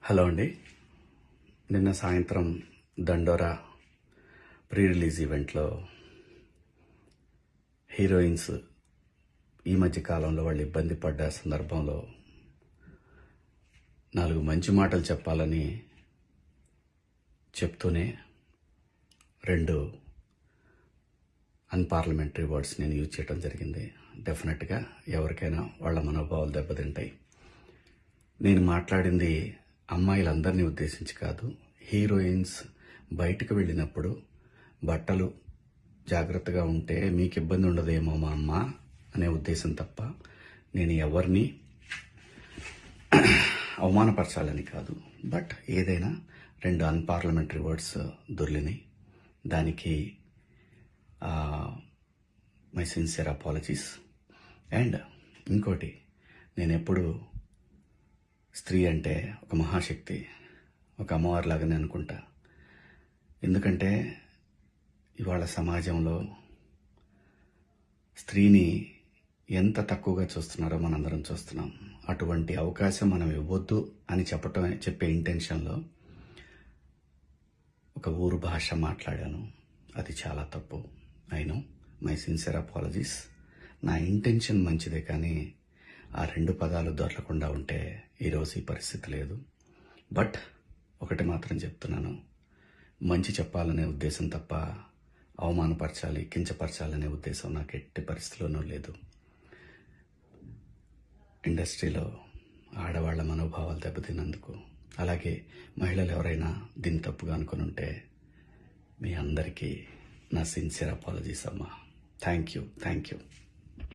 Hello అండి. నిన్న సాయంత్రం దండోరా ప్రీ రిలీజ్ ఈవెంట్లో హీరోయిన్స్ ఈ మధ్య కాలంలో వాళ్ళు ఇబ్బంది పడ్డ సందర్భంలో 4 మంచి మాటలు చెప్పాలని చెప్తూనే 2 అన్పార్లమెంటరీ వర్డ్స్ నేను యూజ్ చేయడం జరిగింది. డెఫినెట్గా ఎవరికైనా వాళ్ళ మనోభావాలు దెబ్బతింటాయి. నేను మాట్లాడింది అమ్మాయిలందరినీ ఉద్దేశించి కాదు. హీరోయిన్స్ బయటకు వెళ్ళినప్పుడు బట్టలు జాగ్రత్తగా ఉంటే మీకు ఇబ్బంది ఉండదేమో మా అమ్మ అనే ఉద్దేశం తప్ప నేను ఎవరిని అవమానపరచాలని కాదు. బట్ ఏదైనా 2 అన్పార్లమెంటరీ వర్డ్స్ దొర్లినాయి. దానికి మై సిన్సియర్ అపాలజీస్. అండ్ ఇంకోటి, నేను ఎప్పుడు స్త్రీ అంటే ఒక మహాశక్తి, ఒక అమ్మవారిలాగానే అనుకుంటా. ఎందుకంటే ఇవాళ సమాజంలో స్త్రీని ఎంత తక్కువగా చూస్తున్నారో మనందరం చూస్తున్నాం. అటువంటి అవకాశం మనం ఇవ్వద్దు అని చెప్పే ఇంటెన్షన్లో ఒక ఊరు భాష మాట్లాడాను. అది చాలా తప్పు. I know, my sincere apologies. నా ఇంటెన్షన్ మంచిదే, కానీ ఆ 2 పదాలు దొరకకుండా ఉంటే ఈరోజు ఈ పరిస్థితి లేదు. బట్ ఒకటి మాత్రం చెప్తున్నాను, మంచి చెప్పాలనే ఉద్దేశం తప్ప అవమానపరచాలి, కించపరచాలనే ఉద్దేశం నాకు ఎట్టి పరిస్థితిలోనూ లేదు. ఇండస్ట్రీలో ఆడవాళ్ల మనోభావాలు దెబ్బతిన్నందుకు, అలాగే మహిళలు ఎవరైనా దీన్ని తప్పుగా అనుకుని ఉంటే మీ అందరికీ నా సిన్సియర్ అపాలజీస్ అమ్మా. Thank you.